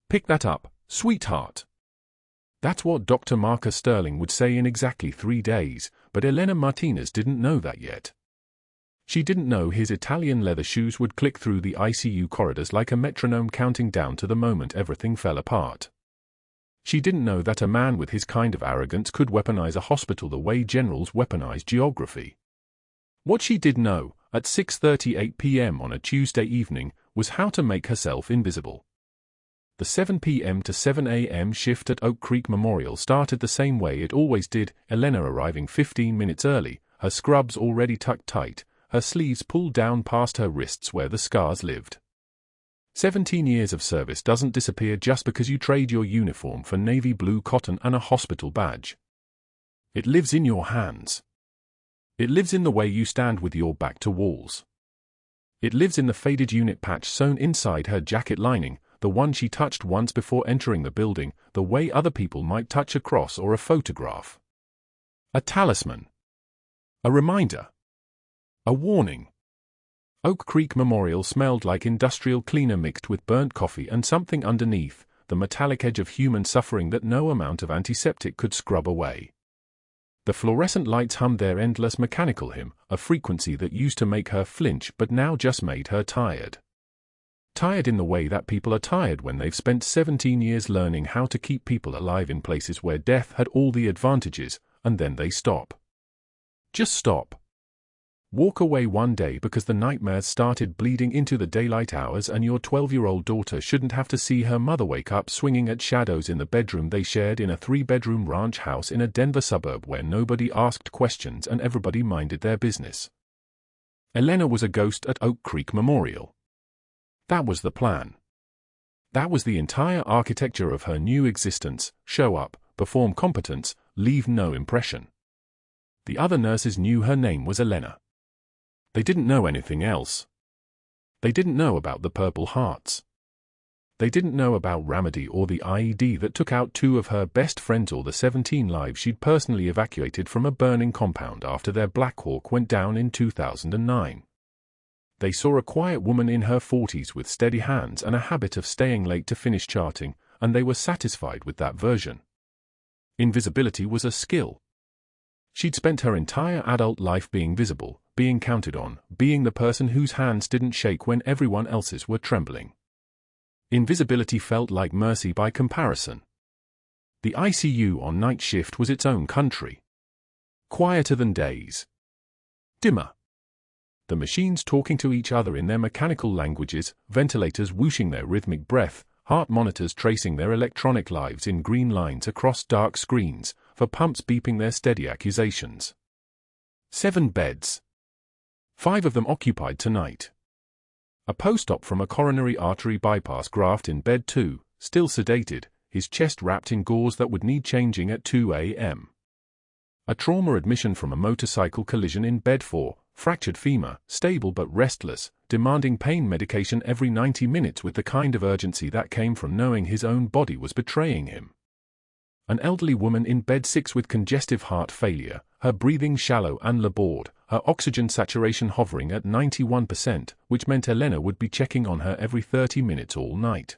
Pick that up, sweetheart. That's what Dr. Marcus Sterling would say in exactly 3 days, but Elena Martinez didn't know that yet. She didn't know his Italian leather shoes would click through the ICU corridors like a metronome counting down to the moment everything fell apart. She didn't know that a man with his kind of arrogance could weaponize a hospital the way generals weaponize geography. What she did know, at 6:38 p.m. on a Tuesday evening, was how to make herself invisible. The 7 p.m. to 7 a.m. shift at Oak Creek Memorial started the same way it always did, Elena arriving 15 minutes early, her scrubs already tucked tight, her sleeves pulled down past her wrists where the scars lived. 17 years of service doesn't disappear just because you trade your uniform for navy blue cotton and a hospital badge. It lives in your hands. It lives in the way you stand with your back to walls. It lives in the faded unit patch sewn inside her jacket lining, the one she touched once before entering the building, the way other people might touch a cross or a photograph. A talisman. A reminder. A warning. Oak Creek Memorial smelled like industrial cleaner mixed with burnt coffee and something underneath, the metallic edge of human suffering that no amount of antiseptic could scrub away. The fluorescent lights hummed their endless mechanical hymn, a frequency that used to make her flinch but now just made her tired. Tired in the way that people are tired when they've spent 17 years learning how to keep people alive in places where death had all the advantages, and then they stop. Just stop. Walk away one day because the nightmares started bleeding into the daylight hours and your 12-year-old daughter shouldn't have to see her mother wake up swinging at shadows in the bedroom they shared in a 3-bedroom ranch house in a Denver suburb where nobody asked questions and everybody minded their business. Elena was a ghost at Oak Creek Memorial. That was the plan. That was the entire architecture of her new existence: show up, perform competence, leave no impression. The other nurses knew her name was Elena. They didn't know anything else. They didn't know about the Purple Hearts. They didn't know about Remedy or the IED that took out 2 of her best friends or the 17 lives she'd personally evacuated from a burning compound after their Black Hawk went down in 2009. They saw a quiet woman in her 40s with steady hands and a habit of staying late to finish charting, and they were satisfied with that version. Invisibility was a skill. She'd spent her entire adult life being visible, being counted on, being the person whose hands didn't shake when everyone else's were trembling. Invisibility felt like mercy by comparison. The ICU on night shift was its own country. Quieter than days. Dimmer. The machines talking to each other in their mechanical languages, ventilators whooshing their rhythmic breath, heart monitors tracing their electronic lives in green lines across dark screens, for pumps beeping their steady accusations. 7 beds. 5 of them occupied tonight. A post-op from a coronary artery bypass graft in bed 2, still sedated, his chest wrapped in gauze that would need changing at 2 a.m. A trauma admission from a motorcycle collision in bed 4, fractured femur, stable but restless, demanding pain medication every 90 minutes with the kind of urgency that came from knowing his own body was betraying him. An elderly woman in bed 6 with congestive heart failure, her breathing shallow and labored, her oxygen saturation hovering at 91%, which meant Elena would be checking on her every 30 minutes all night.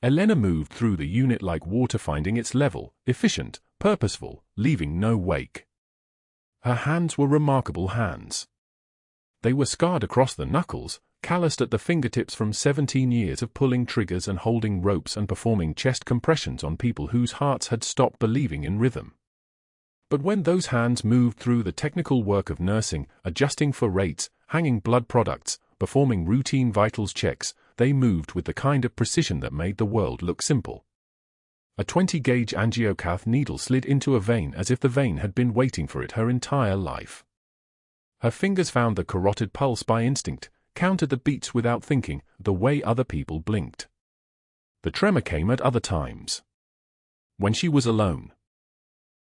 Elena moved through the unit like water, finding its level, efficient, purposeful, leaving no wake. Her hands were remarkable hands. They were scarred across the knuckles, calloused at the fingertips from 17 years of pulling triggers and holding ropes and performing chest compressions on people whose hearts had stopped believing in rhythm. But when those hands moved through the technical work of nursing, adjusting for rates, hanging blood products, performing routine vitals checks, they moved with the kind of precision that made the world look simple. A 20-gauge angiocath needle slid into a vein as if the vein had been waiting for it her entire life. Her fingers found the carotid pulse by instinct, counted the beats without thinking, the way other people blinked. The tremor came at other times. When she was alone.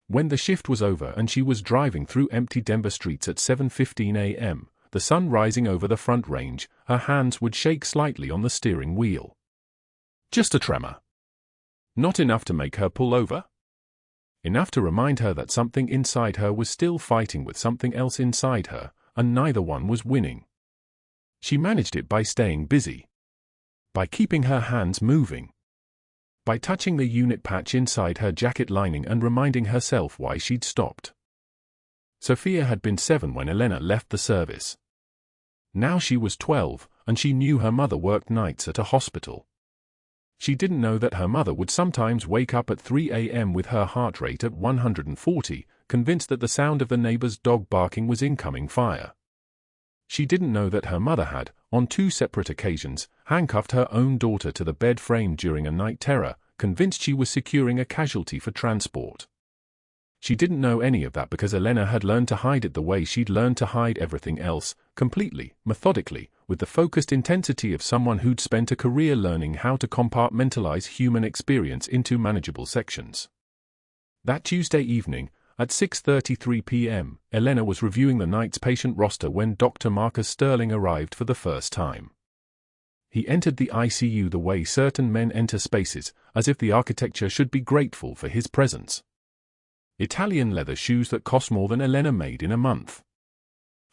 When the shift was over and she was driving through empty Denver streets at 7:15 a.m., the sun rising over the front range, her hands would shake slightly on the steering wheel. Just a tremor. Not enough to make her pull over. Enough to remind her that something inside her was still fighting with something else inside her, and neither one was winning. She managed it by staying busy. By keeping her hands moving. by touching the unit patch inside her jacket lining and reminding herself why she'd stopped. Sophia had been 7 when Elena left the service. Now she was 12, and she knew her mother worked nights at a hospital. She didn't know that her mother would sometimes wake up at 3 a.m. with her heart rate at 140, convinced that the sound of the neighbor's dog barking was incoming fire. She didn't know that her mother had, on 2 separate occasions, handcuffed her own daughter to the bed frame during a night terror, convinced she was securing a casualty for transport. She didn't know any of that because Elena had learned to hide it the way she'd learned to hide everything else, completely, methodically, with the focused intensity of someone who'd spent a career learning how to compartmentalize human experience into manageable sections. That Tuesday evening, at 6:33 p.m., Elena was reviewing the night's patient roster when Dr. Marcus Sterling arrived for the first time. He entered the ICU the way certain men enter spaces, as if the architecture should be grateful for his presence. Italian leather shoes that cost more than Elena made in a month.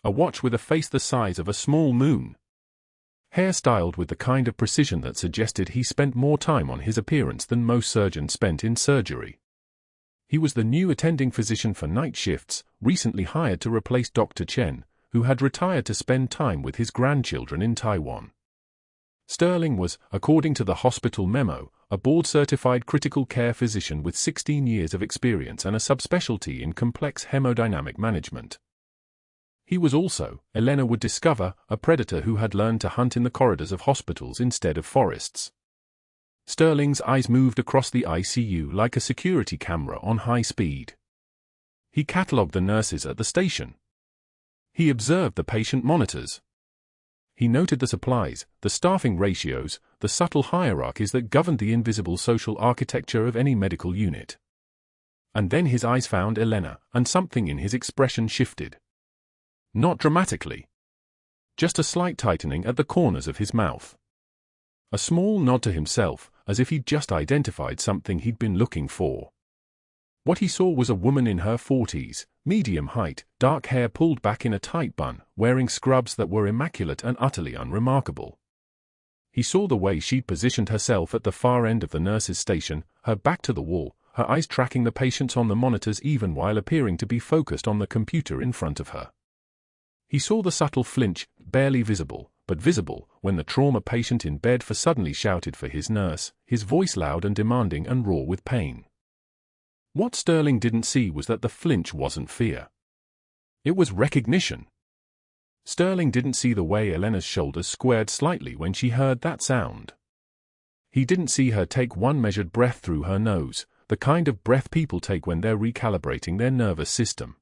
A watch with a face the size of a small moon. Hair styled with the kind of precision that suggested he spent more time on his appearance than most surgeons spent in surgery. He was the new attending physician for night shifts, recently hired to replace Dr. Chen, who had retired to spend time with his grandchildren in Taiwan. Sterling was, according to the hospital memo, a board-certified critical care physician with 16 years of experience and a subspecialty in complex hemodynamic management. He was also, Elena would discover, a predator who had learned to hunt in the corridors of hospitals instead of forests. Sterling's eyes moved across the ICU like a security camera on high speed. He catalogued the nurses at the station. He observed the patient monitors. He noted the supplies, the staffing ratios, the subtle hierarchies that governed the invisible social architecture of any medical unit. And then his eyes found Elena, and something in his expression shifted. Not dramatically. Just a slight tightening at the corners of his mouth. A small nod to himself, as if he'd just identified something he'd been looking for. What he saw was a woman in her 40s, medium height, dark hair pulled back in a tight bun, wearing scrubs that were immaculate and utterly unremarkable. He saw the way she'd positioned herself at the far end of the nurse's station, her back to the wall, her eyes tracking the patients on the monitors even while appearing to be focused on the computer in front of her. He saw the subtle flinch, barely visible, but visible, when the trauma patient in bed suddenly shouted for his nurse, his voice loud and demanding and raw with pain. What Sterling didn't see was that the flinch wasn't fear. It was recognition. Sterling didn't see the way Elena's shoulders squared slightly when she heard that sound. He didn't see her take one measured breath through her nose, the kind of breath people take when they're recalibrating their nervous system.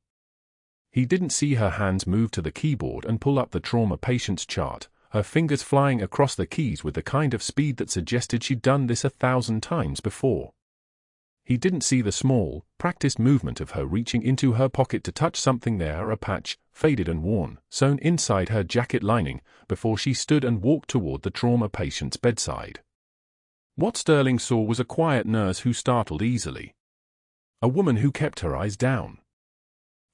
He didn't see her hands move to the keyboard and pull up the trauma patient's chart, her fingers flying across the keys with the kind of speed that suggested she'd done this 1,000 times before. He didn't see the small, practiced movement of her reaching into her pocket to touch something there, a patch, faded and worn, sewn inside her jacket lining, before she stood and walked toward the trauma patient's bedside. What Sterling saw was a quiet nurse who startled easily. A woman who kept her eyes down.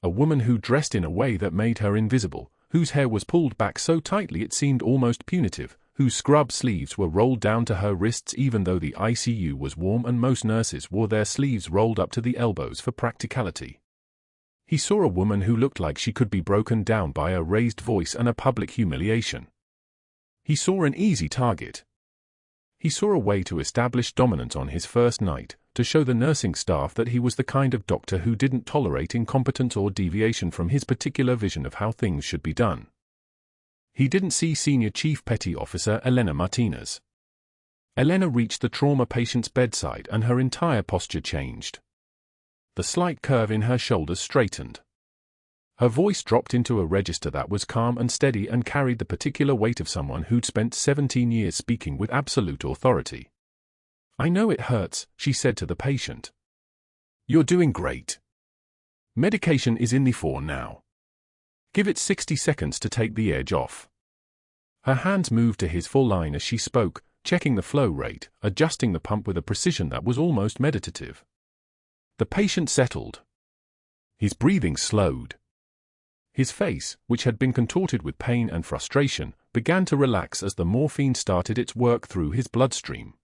A woman who dressed in a way that made her invisible, whose hair was pulled back so tightly it seemed almost punitive, whose scrub sleeves were rolled down to her wrists even though the ICU was warm and most nurses wore their sleeves rolled up to the elbows for practicality. He saw a woman who looked like she could be broken down by a raised voice and a public humiliation. He saw an easy target. He saw a way to establish dominance on his first night, to show the nursing staff that he was the kind of doctor who didn't tolerate incompetence or deviation from his particular vision of how things should be done. He didn't see Senior Chief Petty Officer Elena Martinez. Elena reached the trauma patient's bedside and her entire posture changed. The slight curve in her shoulders straightened. Her voice dropped into a register that was calm and steady and carried the particular weight of someone who'd spent 17 years speaking with absolute authority. "I know it hurts," she said to the patient. "You're doing great. Medication is in the fore now. Give it 60 seconds to take the edge off." Her hands moved to his full line as she spoke, checking the flow rate, adjusting the pump with a precision that was almost meditative. The patient settled. His breathing slowed. His face, which had been contorted with pain and frustration, began to relax as the morphine started its work through his bloodstream.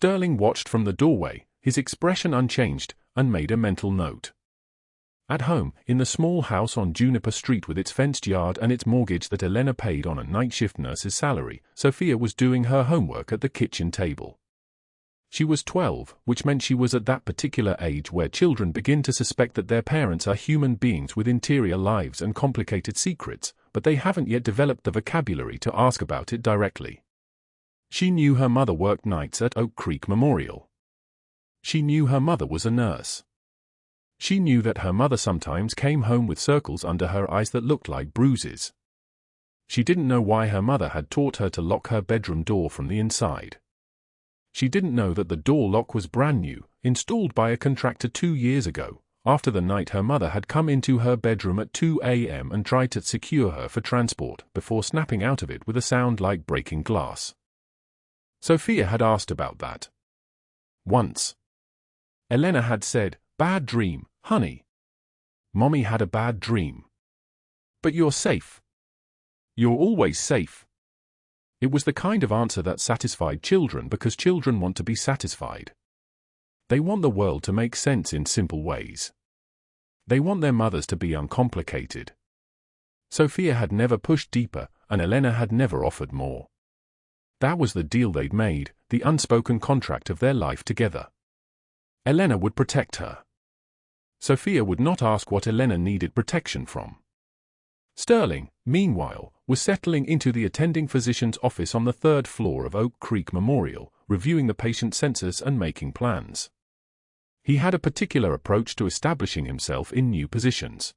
Sterling watched from the doorway, his expression unchanged, and made a mental note. At home, in the small house on Juniper Street with its fenced yard and its mortgage that Elena paid on a night shift nurse's salary, Sophia was doing her homework at the kitchen table. She was 12, which meant she was at that particular age where children begin to suspect that their parents are human beings with interior lives and complicated secrets, but they haven't yet developed the vocabulary to ask about it directly. She knew her mother worked nights at Oak Creek Memorial. She knew her mother was a nurse. She knew that her mother sometimes came home with circles under her eyes that looked like bruises. She didn't know why her mother had taught her to lock her bedroom door from the inside. She didn't know that the door lock was brand new, installed by a contractor 2 years ago, after the night her mother had come into her bedroom at 2 a.m. and tried to secure her for transport before snapping out of it with a sound like breaking glass. Sophia had asked about that. Once. Elena had said, "Bad dream, honey. Mommy had a bad dream. But you're safe. You're always safe." It was the kind of answer that satisfied children because children want to be satisfied. They want the world to make sense in simple ways. They want their mothers to be uncomplicated. Sophia had never pushed deeper, and Elena had never offered more. That was the deal they'd made, the unspoken contract of their life together. Elena would protect her. Sophia would not ask what Elena needed protection from. Sterling, meanwhile, was settling into the attending physician's office on the 3rd floor of Oak Creek Memorial, reviewing the patient census and making plans. He had a particular approach to establishing himself in new positions.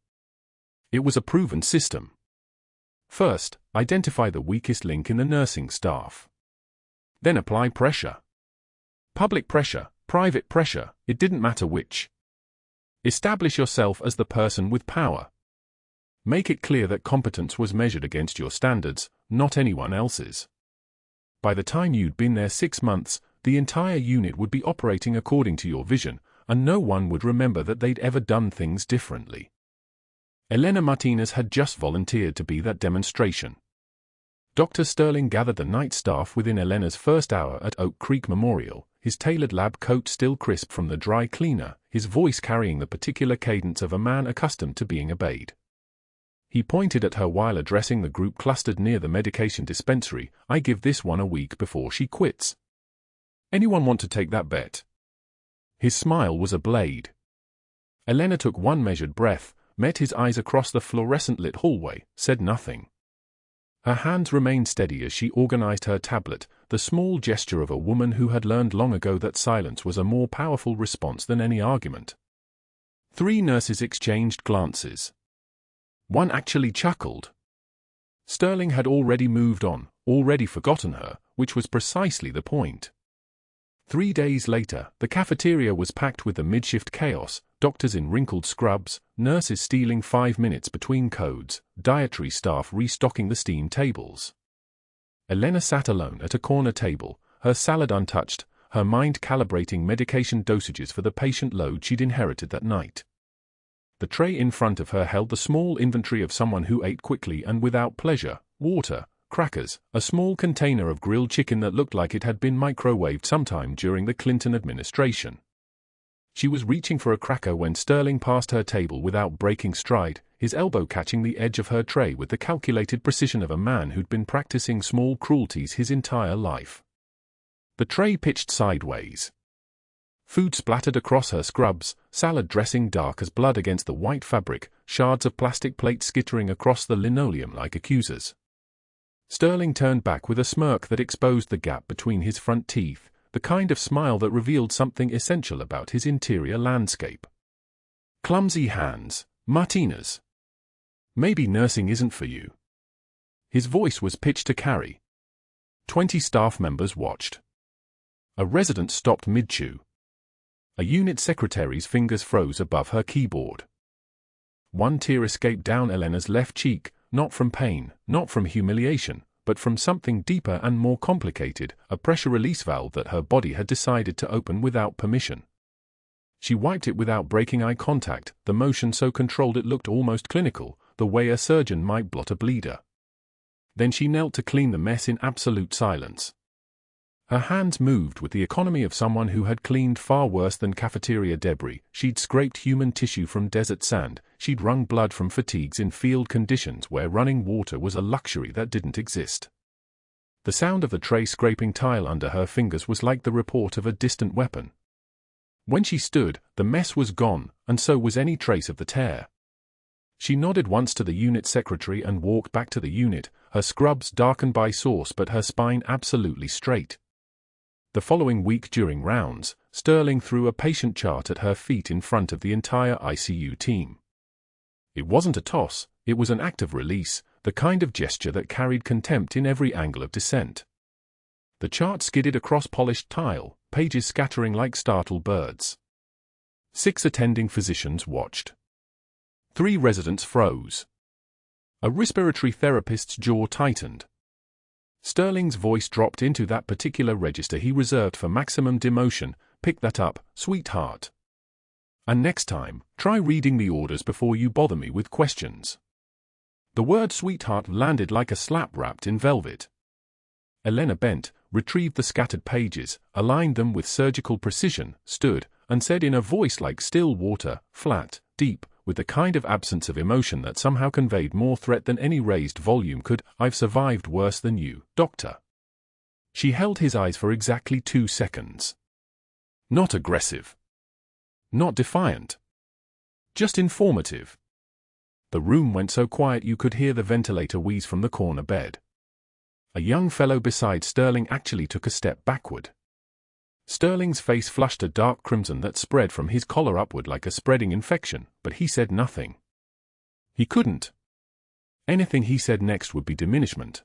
It was a proven system. First, identify the weakest link in the nursing staff. Then apply pressure. Public pressure, private pressure, it didn't matter which. Establish yourself as the person with power. Make it clear that competence was measured against your standards, not anyone else's. By the time you'd been there 6 months, the entire unit would be operating according to your vision, and no one would remember that they'd ever done things differently. Elena Martinez had just volunteered to be that demonstration. Dr. Sterling gathered the night staff within Elena's first hour at Oak Creek Memorial, his tailored lab coat still crisp from the dry cleaner, his voice carrying the particular cadence of a man accustomed to being obeyed. He pointed at her while addressing the group clustered near the medication dispensary. "I give this one a week before she quits. Anyone want to take that bet?" His smile was a blade. Elena took one measured breath, met his eyes across the fluorescent-lit hallway, said nothing. Her hands remained steady as she organized her tablet, the small gesture of a woman who had learned long ago that silence was a more powerful response than any argument. 3 nurses exchanged glances. One actually chuckled. Sterling had already moved on, already forgotten her, which was precisely the point. 3 days later, the cafeteria was packed with the mid-shift chaos, doctors in wrinkled scrubs, nurses stealing 5 minutes between codes, dietary staff restocking the steam tables. Elena sat alone at a corner table, her salad untouched, her mind calibrating medication dosages for the patient load she'd inherited that night. The tray in front of her held the small inventory of someone who ate quickly and without pleasure: water, crackers, a small container of grilled chicken that looked like it had been microwaved sometime during the Clinton administration. She was reaching for a cracker when Sterling passed her table without breaking stride, his elbow catching the edge of her tray with the calculated precision of a man who'd been practicing small cruelties his entire life. The tray pitched sideways. Food splattered across her scrubs, salad dressing dark as blood against the white fabric, shards of plastic plates skittering across the linoleum like accusers. Sterling turned back with a smirk that exposed the gap between his front teeth, the kind of smile that revealed something essential about his interior landscape. "Clumsy hands, Martinez. Maybe nursing isn't for you." His voice was pitched to carry. 20 staff members watched. A resident stopped mid-chew. A unit secretary's fingers froze above her keyboard. One tear escaped down Elena's left cheek, not from pain, not from humiliation, but from something deeper and more complicated, a pressure release valve that her body had decided to open without permission. She wiped it without breaking eye contact, the motion so controlled it looked almost clinical, the way a surgeon might blot a bleeder. Then she knelt to clean the mess in absolute silence. Her hands moved with the economy of someone who had cleaned far worse than cafeteria debris. She'd scraped human tissue from desert sand. She'd wrung blood from fatigues in field conditions where running water was a luxury that didn't exist. The sound of the tray scraping tile under her fingers was like the report of a distant weapon. When she stood, the mess was gone, and so was any trace of the tear. She nodded once to the unit secretary and walked back to the unit, her scrubs darkened by sauce but her spine absolutely straight. The following week during rounds, Sterling threw a patient chart at her feet in front of the entire ICU team. It wasn't a toss, it was an act of release, the kind of gesture that carried contempt in every angle of descent. The chart skidded across polished tile, pages scattering like startled birds. 6 attending physicians watched. 3 residents froze. A respiratory therapist's jaw tightened. Sterling's voice dropped into that particular register he reserved for maximum demotion. Pick that up, sweetheart. And next time, try reading the orders before you bother me with questions. The word sweetheart landed like a slap wrapped in velvet. Elena bent, retrieved the scattered pages, aligned them with surgical precision, stood, and said in a voice like still water, flat, deep, with the kind of absence of emotion that somehow conveyed more threat than any raised volume could, "I've survived worse than you, doctor." She held his eyes for exactly 2 seconds. Not aggressive. Not defiant. Just informative. The room went so quiet you could hear the ventilator wheeze from the corner bed. A young fellow beside Sterling actually took a step backward. Sterling's face flushed a dark crimson that spread from his collar upward like a spreading infection, but he said nothing. He couldn't. Anything he said next would be diminishment.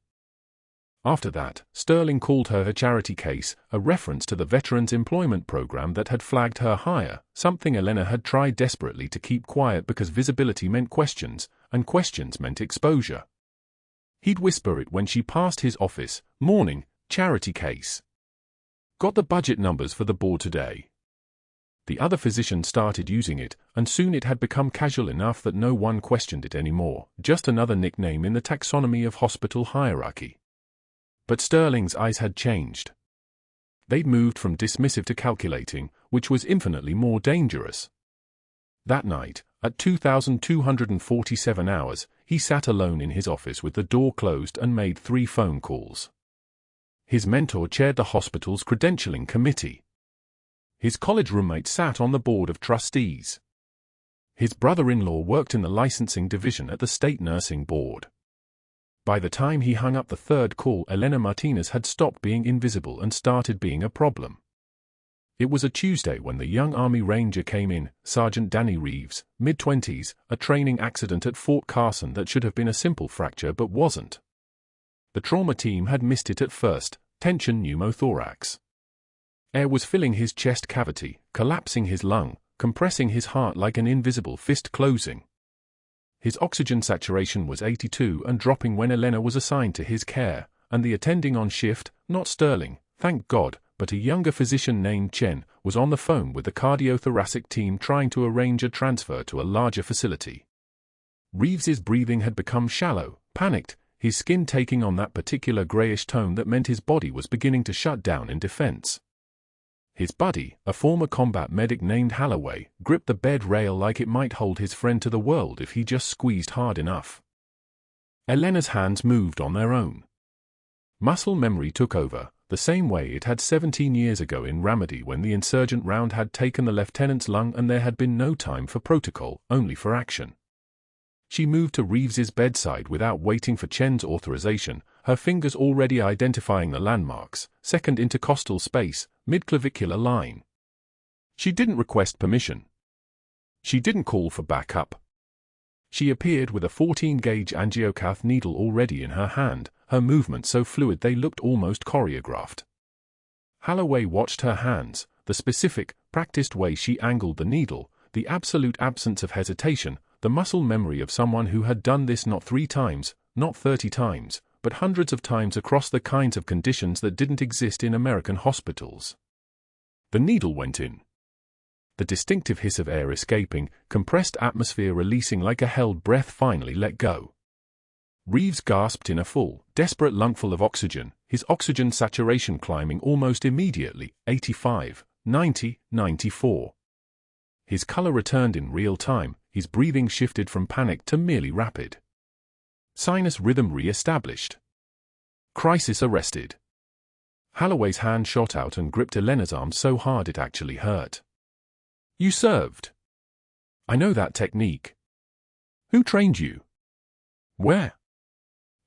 After that, Sterling called her a charity case, a reference to the Veterans Employment Program that had flagged her hire, something Elena had tried desperately to keep quiet because visibility meant questions, and questions meant exposure. He'd whisper it when she passed his office, "Morning, charity case. Got the budget numbers for the board today." The other physician started using it, and soon it had become casual enough that no one questioned it anymore, just another nickname in the taxonomy of hospital hierarchy. But Sterling's eyes had changed. They'd moved from dismissive to calculating, which was infinitely more dangerous. That night, at 2,247 hours, he sat alone in his office with the door closed and made 3 phone calls. His mentor chaired the hospital's credentialing committee. His college roommate sat on the board of trustees. His brother-in-law worked in the licensing division at the state nursing board. By the time he hung up the 3rd call, Elena Martinez had stopped being invisible and started being a problem. It was a Tuesday when the young Army Ranger came in, Sergeant Danny Reeves, mid-20s, a training accident at Fort Carson that should have been a simple fracture but wasn't. The trauma team had missed it at first, tension pneumothorax. Air was filling his chest cavity, collapsing his lung, compressing his heart like an invisible fist closing. His oxygen saturation was 82 and dropping when Elena was assigned to his care, and the attending on shift, not Sterling, thank God, but a younger physician named Chen, was on the phone with the cardiothoracic team trying to arrange a transfer to a larger facility. Reeves's breathing had become shallow, panicked, his skin taking on that particular grayish tone that meant his body was beginning to shut down in defense. His buddy, a former combat medic named Holloway, gripped the bed rail like it might hold his friend to the world if he just squeezed hard enough. Elena's hands moved on their own. Muscle memory took over, the same way it had 17 years ago in Ramadi when the insurgent round had taken the lieutenant's lung and there had been no time for protocol, only for action. She moved to Reeves's bedside without waiting for Chen's authorization, her fingers already identifying the landmarks, second intercostal space, midclavicular line. She didn't request permission. She didn't call for backup. She appeared with a 14-gauge angiocath needle already in her hand, her movements so fluid they looked almost choreographed. Holloway watched her hands, the specific, practiced way she angled the needle, the absolute absence of hesitation, the muscle memory of someone who had done this not 3 times, not 30 times, but hundreds of times across the kinds of conditions that didn't exist in American hospitals. The needle went in. The distinctive hiss of air escaping, compressed atmosphere releasing like a held breath finally let go. Reeves gasped in a full, desperate lungful of oxygen, his oxygen saturation climbing almost immediately, 85, 90, 94. His color returned in real time, his breathing shifted from panic to merely rapid. Sinus rhythm re-established. Crisis arrested. Holloway's hand shot out and gripped Elena's arm so hard it actually hurt. "You served. I know that technique. Who trained you? Where?"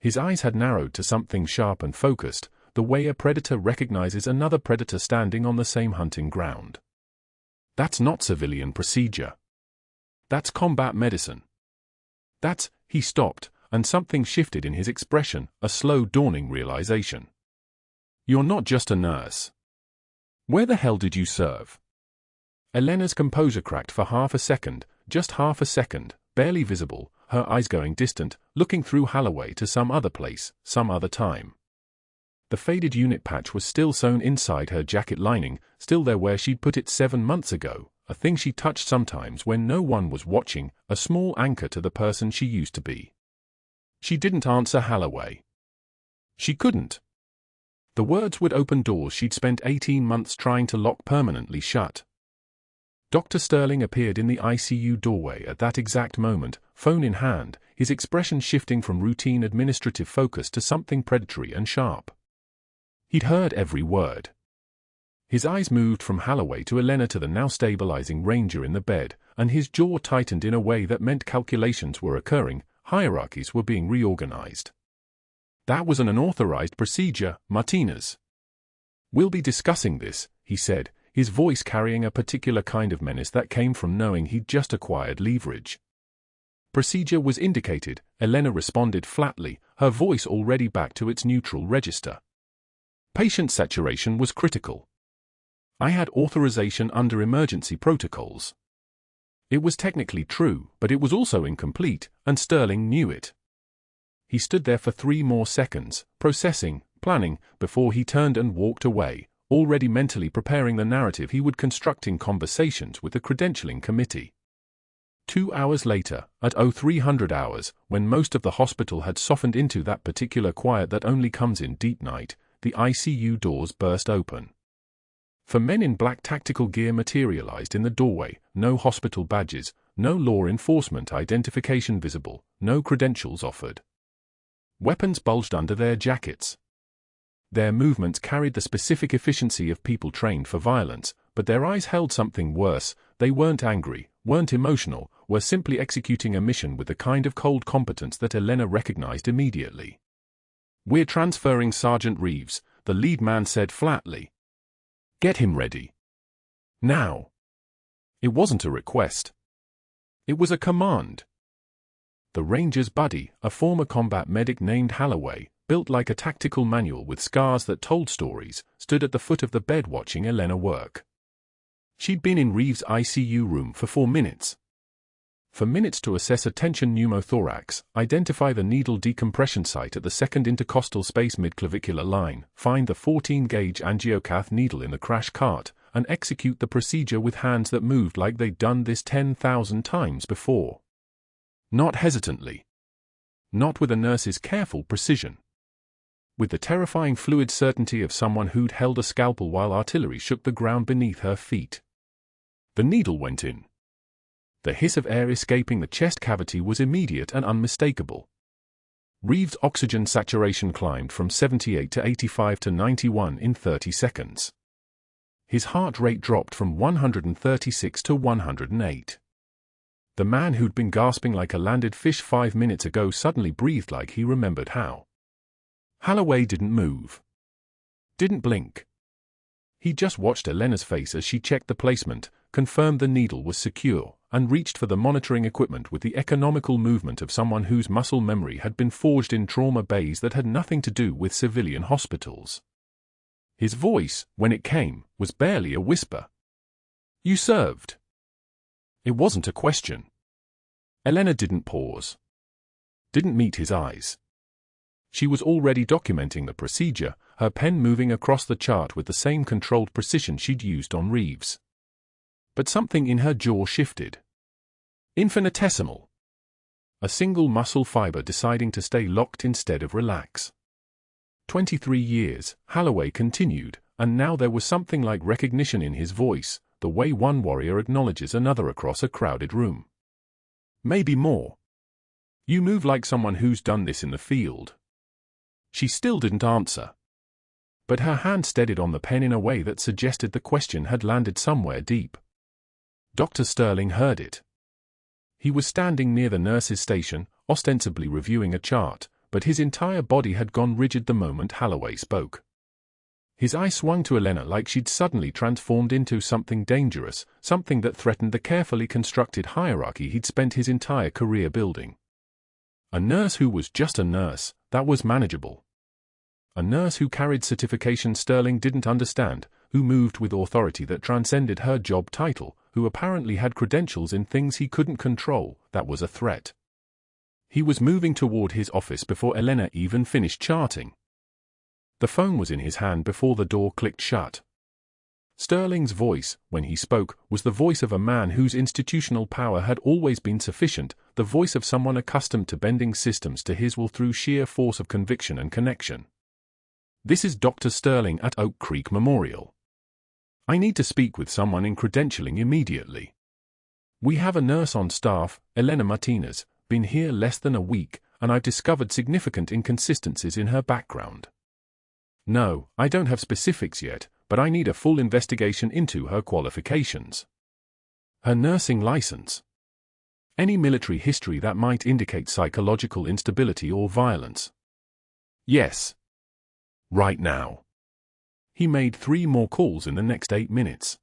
His eyes had narrowed to something sharp and focused, the way a predator recognizes another predator standing on the same hunting ground. "That's not civilian procedure. That's combat medicine. He stopped, and something shifted in his expression, a slow dawning realization. "You're not just a nurse. Where the hell did you serve?" Elena's composure cracked for half a second, just half a second, barely visible, her eyes going distant, looking through Holloway to some other place, some other time. The faded unit patch was still sewn inside her jacket lining, still there where she'd put it 7 months ago, a thing she touched sometimes when no one was watching, a small anchor to the person she used to be. She didn't answer Holloway. She couldn't. The words would open doors she'd spent 18 months trying to lock permanently shut. Dr. Sterling appeared in the ICU doorway at that exact moment, phone in hand, his expression shifting from routine administrative focus to something predatory and sharp. He'd heard every word. His eyes moved from Holloway to Elena to the now stabilizing Ranger in the bed, and his jaw tightened in a way that meant calculations were occurring, hierarchies were being reorganized. "That was an unauthorized procedure, Martinez. We'll be discussing this," he said, his voice carrying a particular kind of menace that came from knowing he'd just acquired leverage. "Procedure was indicated," Elena responded flatly, her voice already back to its neutral register. "Patient saturation was critical. I had authorization under emergency protocols." It was technically true, but it was also incomplete, and Sterling knew it. He stood there for 3 more seconds, processing, planning, before he turned and walked away, already mentally preparing the narrative he would construct in conversations with the credentialing committee. 2 hours later, at 0300 hours, when most of the hospital had softened into that particular quiet that only comes in deep night, the ICU doors burst open. 4 men in black tactical gear materialized in the doorway, no hospital badges, no law enforcement identification visible, no credentials offered. Weapons bulged under their jackets. Their movements carried the specific efficiency of people trained for violence, but their eyes held something worse. They weren't angry, weren't emotional, were simply executing a mission with the kind of cold competence that Elena recognized immediately. "We're transferring Sergeant Reeves," the lead man said flatly. "Get him ready. Now." It wasn't a request. It was a command. The Ranger's buddy, a former combat medic named Holloway, built like a tactical manual with scars that told stories, stood at the foot of the bed watching Elena work. She'd been in Reeves' ICU room for 4 minutes. For minutes to assess a tension pneumothorax, identify the needle decompression site at the second intercostal space midclavicular line, find the 14-gauge angiocath needle in the crash cart, and execute the procedure with hands that moved like they'd done this 10,000 times before. Not hesitantly. Not with a nurse's careful precision. With the terrifying fluid certainty of someone who'd held a scalpel while artillery shook the ground beneath her feet. The needle went in. The hiss of air escaping the chest cavity was immediate and unmistakable. Reeves' oxygen saturation climbed from 78 to 85 to 91 in 30 seconds. His heart rate dropped from 136 to 108. The man who'd been gasping like a landed fish 5 minutes ago suddenly breathed like he remembered how. Holloway didn't move. Didn't blink. He just watched Elena's face as she checked the placement, confirmed the needle was secure, and reached for the monitoring equipment with the economical movement of someone whose muscle memory had been forged in trauma bays that had nothing to do with civilian hospitals. His voice, when it came, was barely a whisper. "You served." It wasn't a question. Elena didn't pause. Didn't meet his eyes. She was already documenting the procedure, her pen moving across the chart with the same controlled precision she'd used on Reeves. But something in her jaw shifted. Infinitesimal. A single muscle fiber deciding to stay locked instead of relax. 23 years, Holloway continued, and now there was something like recognition in his voice, the way one warrior acknowledges another across a crowded room. Maybe more. You move like someone who's done this in the field. She still didn't answer. But her hand steadied on the pen in a way that suggested the question had landed somewhere deep. Dr. Sterling heard it. He was standing near the nurse's station, ostensibly reviewing a chart, but his entire body had gone rigid the moment Holloway spoke. His eye swung to Elena like she'd suddenly transformed into something dangerous, something that threatened the carefully constructed hierarchy he'd spent his entire career building. A nurse who was just a nurse, that was manageable. A nurse who carried certification Sterling didn't understand, who moved with authority that transcended her job title, who apparently had credentials in things he couldn't control, that was a threat. He was moving toward his office before Elena even finished charting. The phone was in his hand before the door clicked shut. Sterling's voice, when he spoke, was the voice of a man whose institutional power had always been sufficient, the voice of someone accustomed to bending systems to his will through sheer force of conviction and connection. This is Dr. Sterling at Oak Creek Memorial. I need to speak with someone in credentialing immediately. We have a nurse on staff, Elena Martinez, been here less than a week, and I've discovered significant inconsistencies in her background. No, I don't have specifics yet, but I need a full investigation into her qualifications. Her nursing license. Any military history that might indicate psychological instability or violence. Yes. Right now. He made 3 more calls in the next 8 minutes.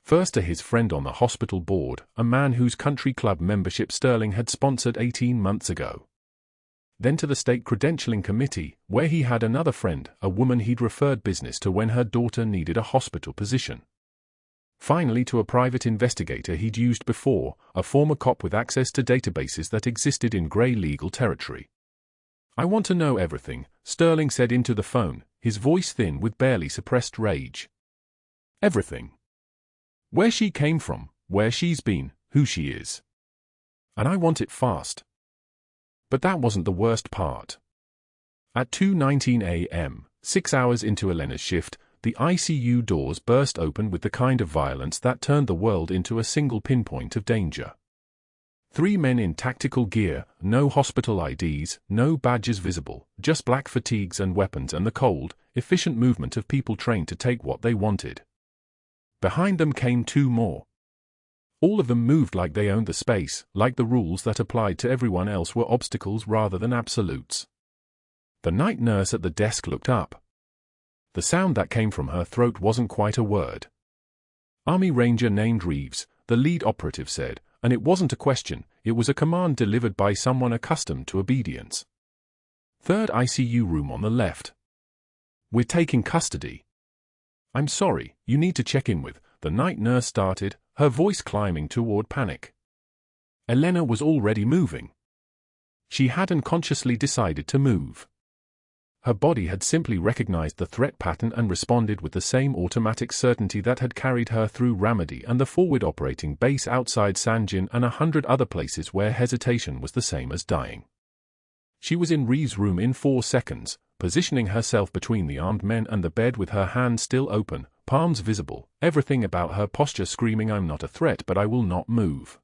First to his friend on the hospital board, a man whose country club membership Sterling had sponsored 18 months ago. Then to the state credentialing committee, where he had another friend, a woman he'd referred business to when her daughter needed a hospital position. Finally to a private investigator he'd used before, a former cop with access to databases that existed in grey legal territory. I want to know everything, Sterling said into the phone, his voice thin with barely suppressed rage. Everything. Where she came from, where she's been, who she is. And I want it fast. But that wasn't the worst part. At 2:19 a.m., 6 hours into Elena's shift, the ICU doors burst open with the kind of violence that turned the world into a single pinpoint of danger. 3 men in tactical gear, no hospital IDs, no badges visible, just black fatigues and weapons and the cold, efficient movement of people trained to take what they wanted. Behind them came 2 more. All of them moved like they owned the space, like the rules that applied to everyone else were obstacles rather than absolutes. The night nurse at the desk looked up. The sound that came from her throat wasn't quite a word. Army Ranger named Reeves, the lead operative said, and it wasn't a question, it was a command delivered by someone accustomed to obedience. 3rd ICU room on the left. We're taking custody. I'm sorry, you need to check in with, the night nurse started, her voice climbing toward panic. Elena was already moving. She had unconsciously decided to move. Her body had simply recognized the threat pattern and responded with the same automatic certainty that had carried her through Ramadi and the forward operating base outside Sanjin and 100 other places where hesitation was the same as dying. She was in Reeves' room in 4 seconds, positioning herself between the armed men and the bed with her hands still open, palms visible, everything about her posture screaming I'm not a threat but I will not move.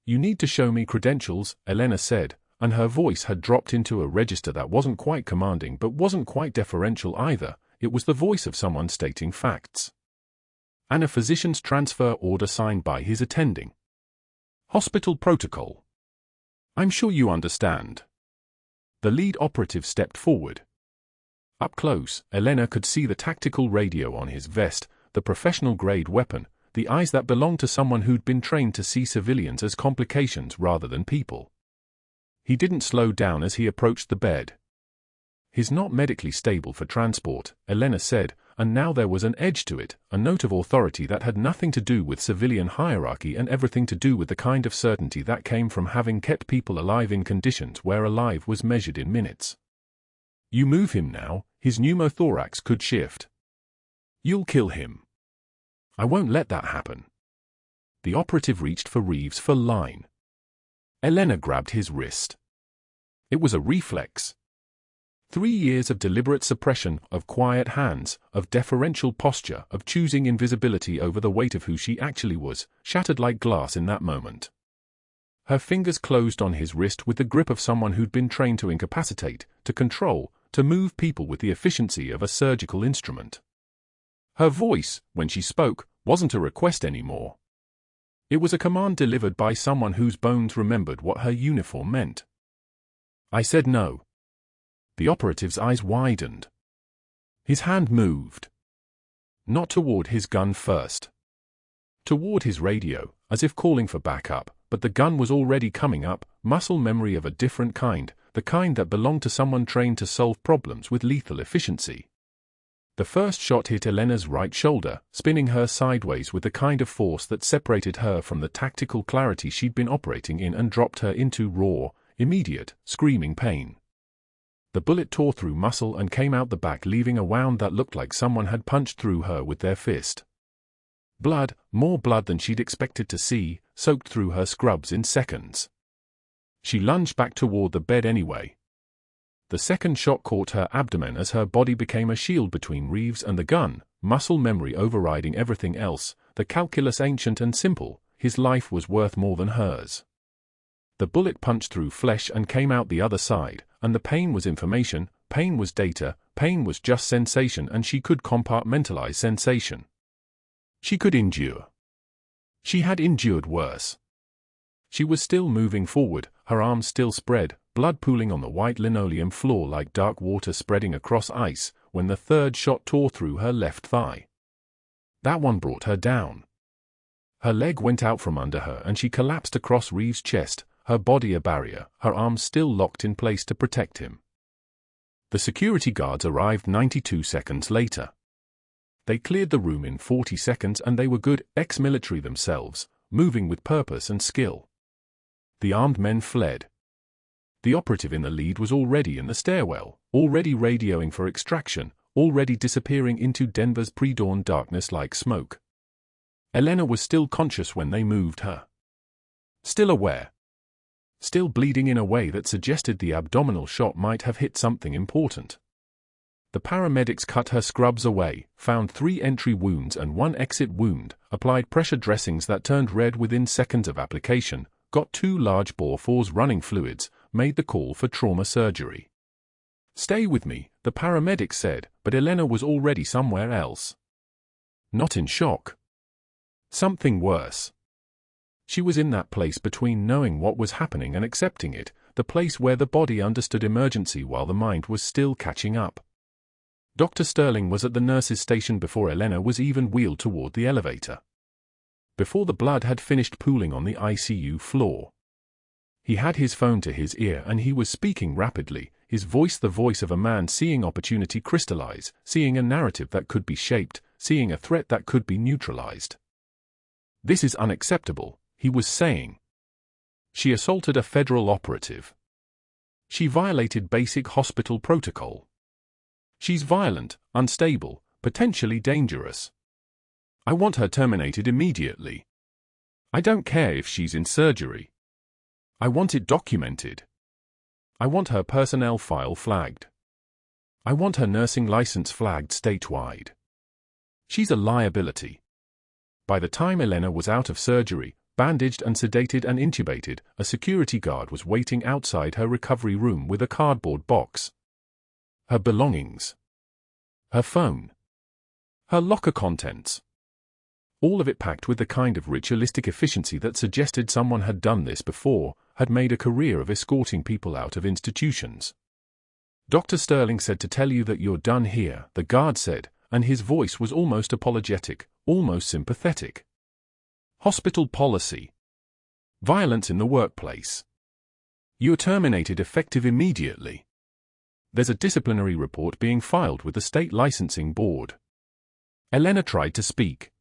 You need to show me credentials, Elena said, and her voice had dropped into a register that wasn't quite commanding but wasn't quite deferential either, it was the voice of someone stating facts. And a physician's transfer order signed by his attending. Hospital protocol. I'm sure you understand. The lead operative stepped forward. Up close, Elena could see the tactical radio on his vest, the professional-grade weapon, the eyes that belonged to someone who'd been trained to see civilians as complications rather than people. He didn't slow down as he approached the bed. He's not medically stable for transport, Elena said, and now there was an edge to it, a note of authority that had nothing to do with civilian hierarchy and everything to do with the kind of certainty that came from having kept people alive in conditions where alive was measured in minutes. You move him now, his pneumothorax could shift. You'll kill him. I won't let that happen. The operative reached for Reeves for line. Elena grabbed his wrist. It was a reflex. 3 years of deliberate suppression, of quiet hands, of deferential posture, of choosing invisibility over the weight of who she actually was, shattered like glass in that moment. Her fingers closed on his wrist with the grip of someone who'd been trained to incapacitate, to control, to move people with the efficiency of a surgical instrument. Her voice, when she spoke, wasn't a request anymore. It was a command delivered by someone whose bones remembered what her uniform meant. I said no. The operative's eyes widened. His hand moved. Not toward his gun first. Toward his radio, as if calling for backup, but the gun was already coming up, muscle memory of a different kind, the kind that belonged to someone trained to solve problems with lethal efficiency. The first shot hit Elena's right shoulder, spinning her sideways with the kind of force that separated her from the tactical clarity she'd been operating in and dropped her into raw, immediate, screaming pain. The bullet tore through muscle and came out the back, leaving a wound that looked like someone had punched through her with their fist. Blood, more blood than she'd expected to see, soaked through her scrubs in seconds. She lunged back toward the bed anyway. The second shot caught her abdomen as her body became a shield between Reeves and the gun, muscle memory overriding everything else, the calculus ancient and simple, his life was worth more than hers. The bullet punched through flesh and came out the other side, and the pain was information, pain was data, pain was just sensation, and she could compartmentalize sensation. She could endure. She had endured worse. She was still moving forward, her arms still spread, blood pooling on the white linoleum floor like dark water spreading across ice, when the third shot tore through her left thigh. That one brought her down. Her leg went out from under her and she collapsed across Reeves' chest, her body a barrier, her arms still locked in place to protect him. The security guards arrived 92 seconds later. They cleared the room in 40 seconds and they were good ex-military themselves, moving with purpose and skill. The armed men fled. The operative in the lead was already in the stairwell, already radioing for extraction, already disappearing into Denver's pre-dawn darkness like smoke. Elena was still conscious when they moved her. Still aware. Still bleeding in a way that suggested the abdominal shot might have hit something important. The paramedics cut her scrubs away, found 3 entry wounds and 1 exit wound, applied pressure dressings that turned red within seconds of application, got 2 large bore force running fluids, made the call for trauma surgery. Stay with me, the paramedic said, but Elena was already somewhere else. Not in shock. Something worse. She was in that place between knowing what was happening and accepting it, the place where the body understood emergency while the mind was still catching up. Dr. Sterling was at the nurse's station before Elena was even wheeled toward the elevator. Before the blood had finished pooling on the ICU floor. He had his phone to his ear and he was speaking rapidly, his voice the voice of a man seeing opportunity crystallize, seeing a narrative that could be shaped, seeing a threat that could be neutralized. This is unacceptable, he was saying. She assaulted a federal operative. She violated basic hospital protocol. She's violent, unstable, potentially dangerous. I want her terminated immediately. I don't care if she's in surgery. I want it documented. I want her personnel file flagged. I want her nursing license flagged statewide. She's a liability. By the time Elena was out of surgery, bandaged and sedated and intubated, a security guard was waiting outside her recovery room with a cardboard box. Her belongings. Her phone. Her locker contents. All of it packed with the kind of ritualistic efficiency that suggested someone had done this before, had made a career of escorting people out of institutions. Dr. Sterling said to tell you that you're done here, the guard said, and his voice was almost apologetic, almost sympathetic. Hospital policy. Violence in the workplace. You're terminated effective immediately. There's a disciplinary report being filed with the state licensing board. Elena tried to speak.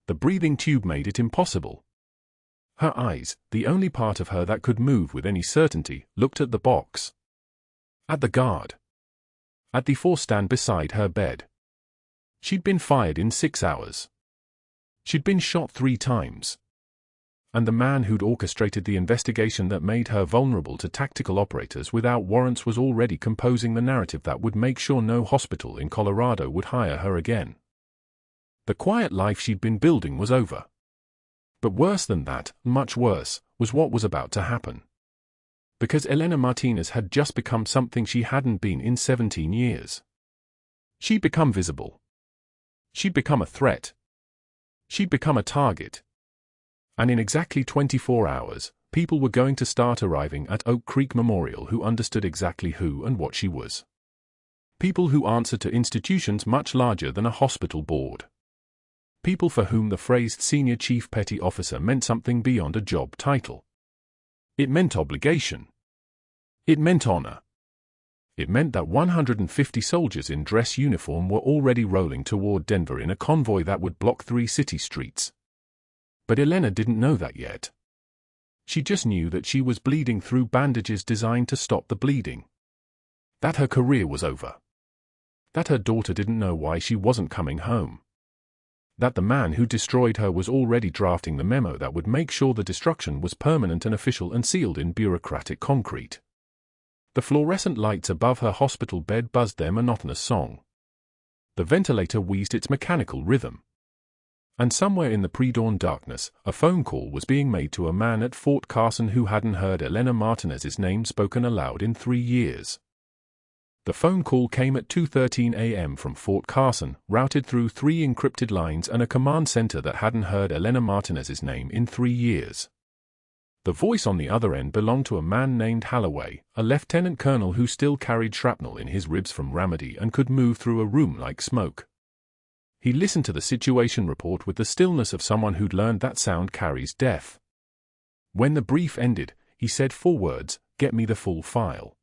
The breathing tube made it impossible. Her eyes, the only part of her that could move with any certainty, looked at the box. At the guard. At the force stand beside her bed. She'd been fired in 6 hours. She'd been shot 3 times. And the man who'd orchestrated the investigation that made her vulnerable to tactical operators without warrants was already composing the narrative that would make sure no hospital in Colorado would hire her again. The quiet life she'd been building was over. But worse than that, much worse, was what was about to happen. Because Elena Martinez had just become something she hadn't been in 17 years. She'd become visible. She'd become a threat. She'd become a target. And in exactly 24 hours, people were going to start arriving at Oak Creek Memorial who understood exactly who and what she was. People who answered to institutions much larger than a hospital board. People for whom the phrase Senior Chief Petty Officer meant something beyond a job title. It meant obligation. It meant honor. It meant that 150 soldiers in dress uniform were already rolling toward Denver in a convoy that would block 3 city streets. But Elena didn't know that yet. She just knew that she was bleeding through bandages designed to stop the bleeding. That her career was over. That her daughter didn't know why she wasn't coming home. That the man who destroyed her was already drafting the memo that would make sure the destruction was permanent and official and sealed in bureaucratic concrete. The fluorescent lights above her hospital bed buzzed their monotonous song. The ventilator wheezed its mechanical rhythm. And somewhere in the pre-dawn darkness, a phone call was being made to a man at Fort Carson who hadn't heard Elena Martinez's name spoken aloud in 3 years. The phone call came at 2:13 a.m. from Fort Carson, routed through 3 encrypted lines and a command center that hadn't heard Elena Martinez's name in 3 years. The voice on the other end belonged to a man named Holloway, a lieutenant colonel who still carried shrapnel in his ribs from Ramadi and could move through a room like smoke. He listened to the situation report with the stillness of someone who'd learned that sound carries death. When the brief ended, he said 4 words, "Get me the full file."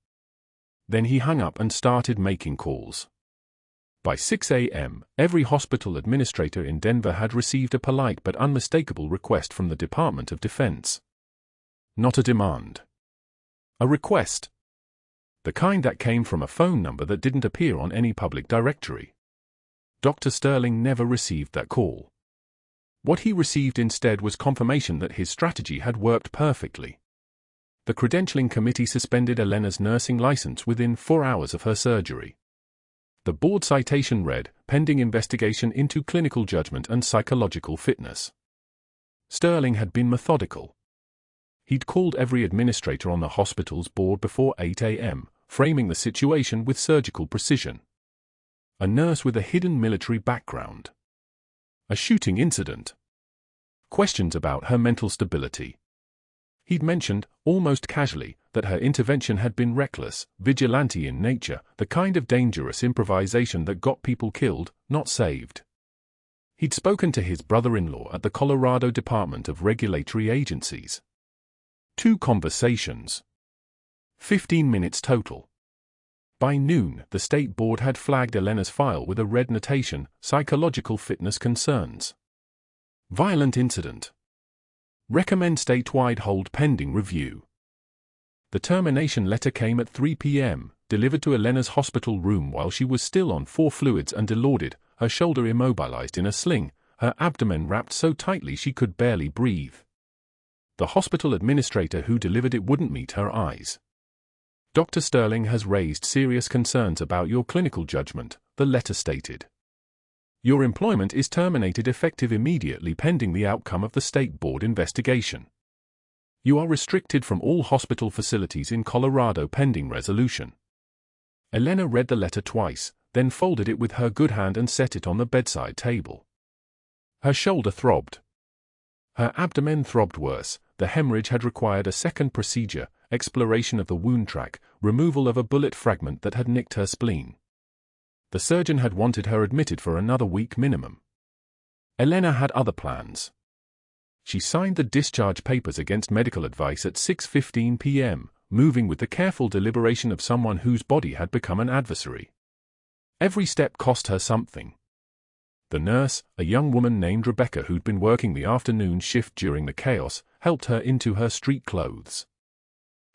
Then he hung up and started making calls. By 6 a.m., every hospital administrator in Denver had received a polite but unmistakable request from the Department of Defense. Not a demand. A request. The kind that came from a phone number that didn't appear on any public directory. Dr. Sterling never received that call. What he received instead was confirmation that his strategy had worked perfectly. The credentialing committee suspended Elena's nursing license within 4 hours of her surgery. The board citation read, "Pending investigation into clinical judgment and psychological fitness." Sterling had been methodical. He'd called every administrator on the hospital's board before 8 a.m., framing the situation with surgical precision. A nurse with a hidden military background. A shooting incident. Questions about her mental stability. He'd mentioned, almost casually, that her intervention had been reckless, vigilante in nature, the kind of dangerous improvisation that got people killed, not saved. He'd spoken to his brother-in-law at the Colorado Department of Regulatory Agencies. 2 conversations. 15 minutes total. By noon, the state board had flagged Elena's file with a red notation, "Psychological fitness concerns. Violent incident. Recommend statewide hold pending review." The termination letter came at 3 p.m., delivered to Elena's hospital room while she was still on 4 fluids and delorded, her shoulder immobilized in a sling, her abdomen wrapped so tightly she could barely breathe. The hospital administrator who delivered it wouldn't meet her eyes. "Dr. Sterling has raised serious concerns about your clinical judgment," the letter stated. "Your employment is terminated effective immediately pending the outcome of the state board investigation. You are restricted from all hospital facilities in Colorado pending resolution." Elena read the letter twice, then folded it with her good hand and set it on the bedside table. Her shoulder throbbed. Her abdomen throbbed worse. The hemorrhage had required a second procedure, exploration of the wound track, removal of a bullet fragment that had nicked her spleen. The surgeon had wanted her admitted for another week minimum. Elena had other plans. She signed the discharge papers against medical advice at 6:15 p.m., moving with the careful deliberation of someone whose body had become an adversary. Every step cost her something. The nurse, a young woman named Rebecca who'd been working the afternoon shift during the chaos, helped her into her street clothes.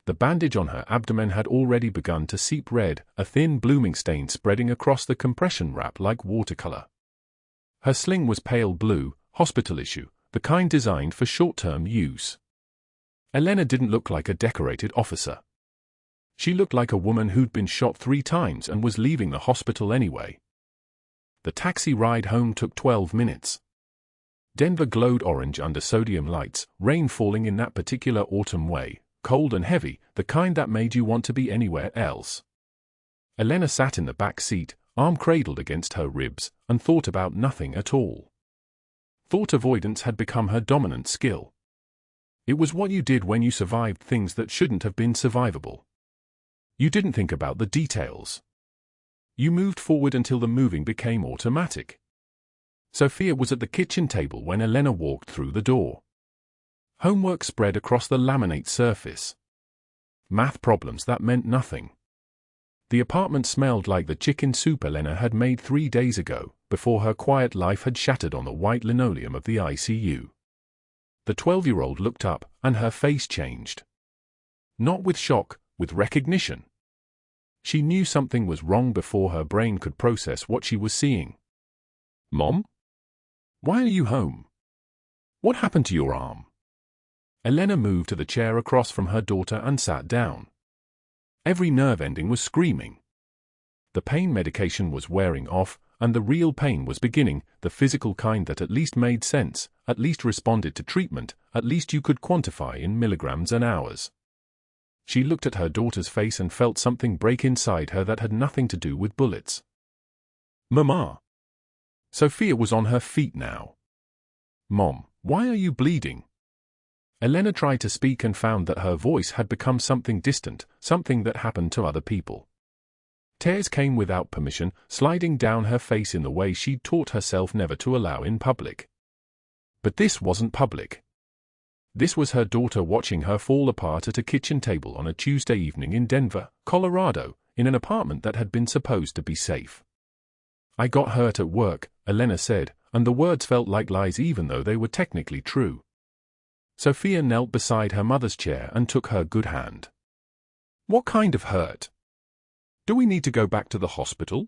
The bandage on her abdomen had already begun to seep red, a thin blooming stain spreading across the compression wrap like watercolor. Her sling was pale blue, hospital issue, the kind designed for short-term use. Elena didn't look like a decorated officer. She looked like a woman who'd been shot 3 times and was leaving the hospital anyway. The taxi ride home took 12 minutes. Denver glowed orange under sodium lights, rain falling in that particular autumn way, cold and heavy, the kind that made you want to be anywhere else. Elena sat in the back seat, arm cradled against her ribs, and thought about nothing at all. Thought avoidance had become her dominant skill. It was what you did when you survived things that shouldn't have been survivable. You didn't think about the details. You moved forward until the moving became automatic. Sophia was at the kitchen table when Elena walked through the door. Homework spread across the laminate surface. Math problems that meant nothing. The apartment smelled like the chicken soup Elena had made 3 days ago, before her quiet life had shattered on the white linoleum of the ICU. The 12-year-old looked up, and her face changed. Not with shock, with recognition. She knew something was wrong before her brain could process what she was seeing. "Mom? Why are you home? What happened to your arm?" Elena moved to the chair across from her daughter and sat down. Every nerve ending was screaming. The pain medication was wearing off, and the real pain was beginning, the physical kind that at least made sense, at least responded to treatment, at least you could quantify in milligrams and hours. She looked at her daughter's face and felt something break inside her that had nothing to do with bullets. "Mama." Sophia was on her feet now. "Mom, why are you bleeding?" Elena tried to speak and found that her voice had become something distant, something that happened to other people. Tears came without permission, sliding down her face in the way she'd taught herself never to allow in public. But this wasn't public. This was her daughter watching her fall apart at a kitchen table on a Tuesday evening in Denver, Colorado, in an apartment that had been supposed to be safe. "I got hurt at work," Elena said, and the words felt like lies even though they were technically true. Sophia knelt beside her mother's chair and took her good hand. "What kind of hurt? Do we need to go back to the hospital?"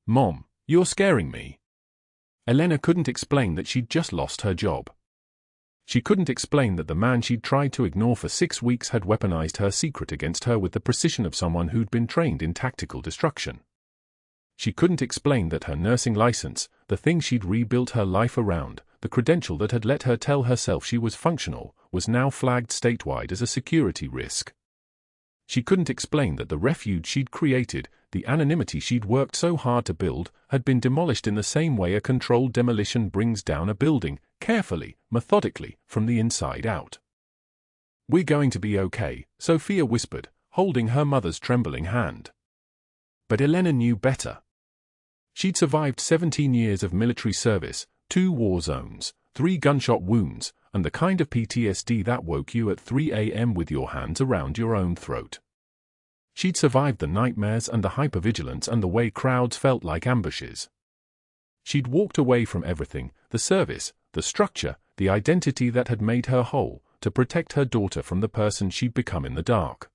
"Mom, you're scaring me." Elena couldn't explain that she'd just lost her job. She couldn't explain that the man she'd tried to ignore for 6 weeks had weaponized her secret against her with the precision of someone who'd been trained in tactical destruction. She couldn't explain that her nursing license, the thing she'd rebuilt her life around, the credential that had let her tell herself she was functional, was now flagged statewide as a security risk. She couldn't explain that the refuge she'd created, the anonymity she'd worked so hard to build, had been demolished in the same way a controlled demolition brings down a building, carefully, methodically, from the inside out. "We're going to be okay," Sophia whispered, holding her mother's trembling hand. But Elena knew better. She'd survived 17 years of military service, 2 war zones, 3 gunshot wounds, and the kind of PTSD that woke you at 3 a.m. with your hands around your own throat. She'd survived the nightmares and the hypervigilance and the way crowds felt like ambushes. She'd walked away from everything, the service, the structure, the identity that had made her whole, to protect her daughter from the person she'd become in the dark.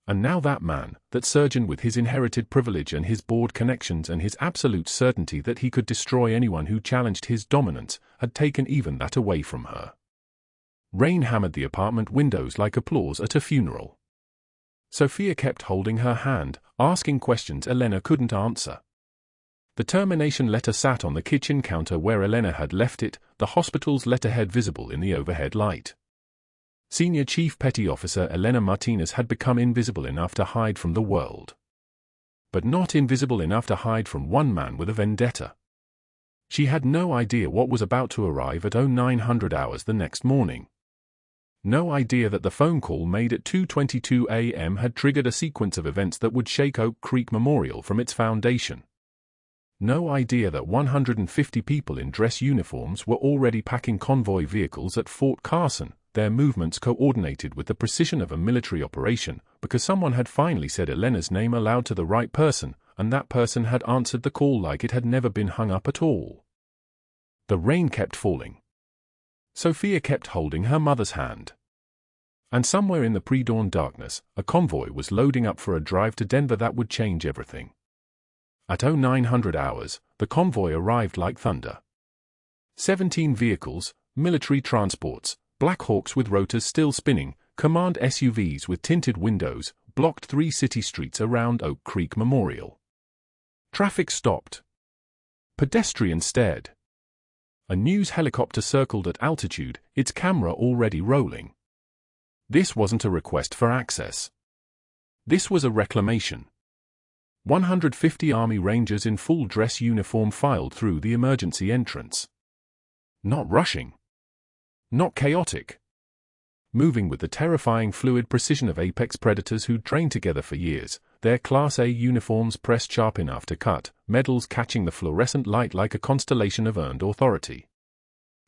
And now that man, that surgeon with his inherited privilege and his board connections and his absolute certainty that he could destroy anyone who challenged his dominance, had taken even that away from her. Rain hammered the apartment windows like applause at a funeral. Sophia kept holding her hand, asking questions Elena couldn't answer. The termination letter sat on the kitchen counter where Elena had left it, the hospital's letterhead visible in the overhead light. Senior Chief Petty Officer Elena Martinez had become invisible enough to hide from the world. But not invisible enough to hide from one man with a vendetta. She had no idea what was about to arrive at 0900 hours the next morning. No idea that the phone call made at 2:22 a.m. had triggered a sequence of events that would shake Oak Creek Memorial from its foundation. No idea that 150 people in dress uniforms were already packing convoy vehicles at Fort Carson, their movements coordinated with the precision of a military operation, because someone had finally said Elena's name aloud to the right person, and that person had answered the call like it had never been hung up at all. The rain kept falling. Sophia kept holding her mother's hand. And somewhere in the pre-dawn darkness, a convoy was loading up for a drive to Denver that would change everything. At 0900 hours, the convoy arrived like thunder. 17 vehicles, military transports, Black Hawks with rotors still spinning, command SUVs with tinted windows, blocked 3 city streets around Oak Creek Memorial. Traffic stopped. Pedestrians stared. A news helicopter circled at altitude, its camera already rolling. This wasn't a request for access. This was a reclamation. 150 Army Rangers in full dress uniform filed through the emergency entrance. Not rushing. Not chaotic. Moving with the terrifying fluid precision of apex predators who'd trained together for years, their Class A uniforms pressed sharp enough to cut, medals catching the fluorescent light like a constellation of earned authority.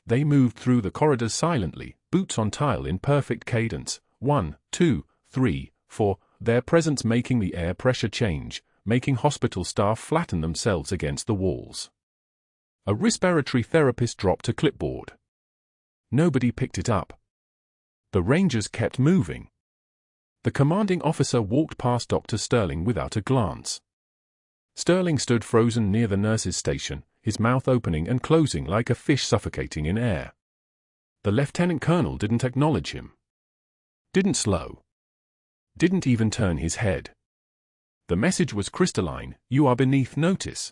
They moved through the corridors silently, boots on tile in perfect cadence, 1, 2, 3, 4, their presence making the air pressure change, making hospital staff flatten themselves against the walls. A respiratory therapist dropped a clipboard. Nobody picked it up. The Rangers kept moving. The commanding officer walked past Dr. Sterling without a glance. Sterling stood frozen near the nurse's station, his mouth opening and closing like a fish suffocating in air. The lieutenant colonel didn't acknowledge him. Didn't slow. Didn't even turn his head. The message was crystalline: you are beneath notice.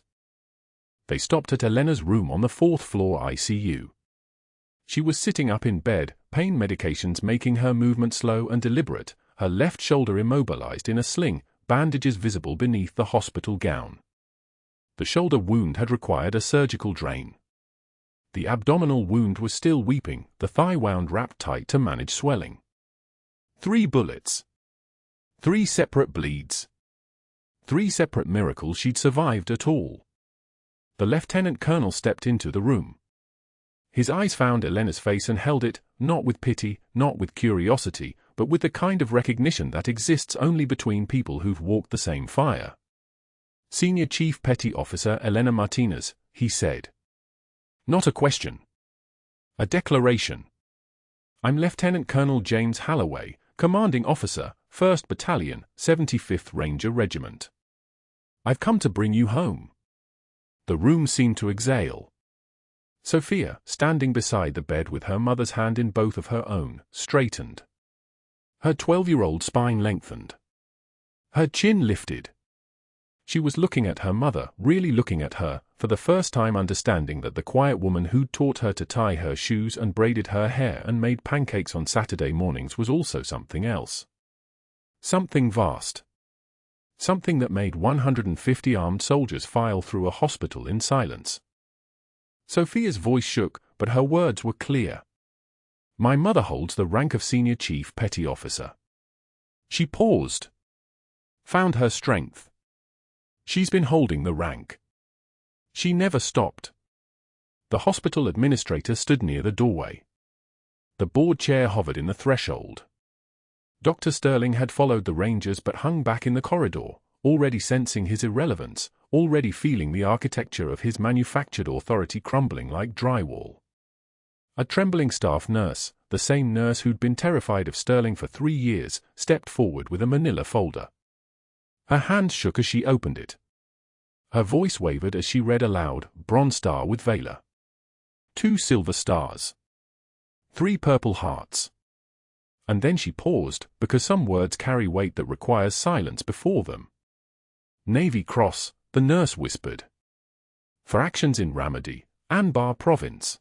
They stopped at Elena's room on the 4th floor ICU. She was sitting up in bed, pain medications making her movement slow and deliberate, her left shoulder immobilized in a sling, bandages visible beneath the hospital gown. The shoulder wound had required a surgical drain. The abdominal wound was still weeping, the thigh wound wrapped tight to manage swelling. 3 bullets. 3 separate bleeds. 3 separate miracles she'd survived at all. The lieutenant colonel stepped into the room. His eyes found Elena's face and held it, not with pity, not with curiosity, but with the kind of recognition that exists only between people who've walked the same fire. Senior Chief Petty Officer Elena Martinez, he said. Not a question. A declaration. I'm Lieutenant Colonel James Halloway, Commanding Officer, 1st Battalion, 75th Ranger Regiment. I've come to bring you home. The room seemed to exhale. Sophia, standing beside the bed with her mother's hand in both of her own, straightened. Her 12-year-old spine lengthened. Her chin lifted. She was looking at her mother, really looking at her, for the first time understanding that the quiet woman who'd taught her to tie her shoes and braided her hair and made pancakes on Saturday mornings was also something else. Something vast. Something that made 150 armed soldiers file through a hospital in silence. Sophia's voice shook, but her words were clear. My mother holds the rank of Senior Chief Petty Officer. She paused. Found her strength. She's been holding the rank. She never stopped. The hospital administrator stood near the doorway. The board chair hovered in the threshold. Dr. Sterling had followed the Rangers but hung back in the corridor, already sensing his irrelevance, already feeling the architecture of his manufactured authority crumbling like drywall. A trembling staff nurse, the same nurse who'd been terrified of Sterling for 3 years, stepped forward with a manila folder. Her hand shook as she opened it. Her voice wavered as she read aloud, Bronze Star with Valor. 2 silver stars. 3 purple hearts. And then she paused, because some words carry weight that requires silence before them. Navy Cross, the nurse whispered. For actions in Ramadi, Anbar Province.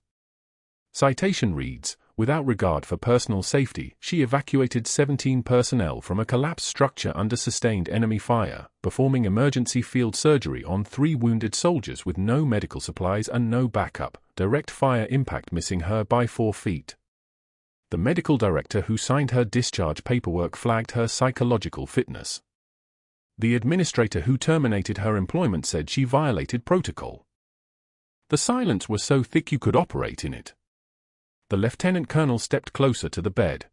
Citation reads, without regard for personal safety, she evacuated 17 personnel from a collapsed structure under sustained enemy fire, performing emergency field surgery on 3 wounded soldiers with no medical supplies and no backup, direct fire impact missing her by 4 feet. The medical director who signed her discharge paperwork flagged her psychological fitness. The administrator who terminated her employment said she violated protocol. The silence was so thick you could operate in it. The lieutenant colonel stepped closer to the bed.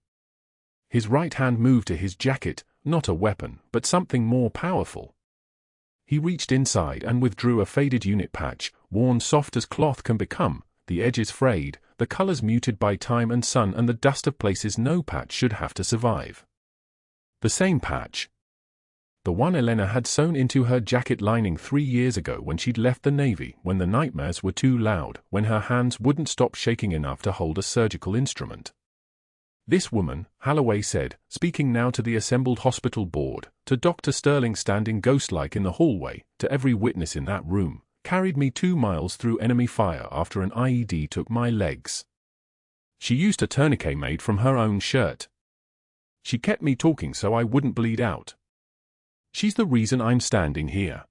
His right hand moved to his jacket, not a weapon, but something more powerful. He reached inside and withdrew a faded unit patch, worn soft as cloth can become, the edges frayed, the colors muted by time and sun and the dust of places no patch should have to survive. The same patch. The one Elena had sewn into her jacket lining 3 years ago when she'd left the Navy, when the nightmares were too loud, when her hands wouldn't stop shaking enough to hold a surgical instrument. This woman, Holloway said, speaking now to the assembled hospital board, to Dr. Sterling standing ghost-like in the hallway, to every witness in that room, carried me 2 miles through enemy fire after an IED took my legs. She used a tourniquet made from her own shirt. She kept me talking so I wouldn't bleed out. She's the reason I'm standing here.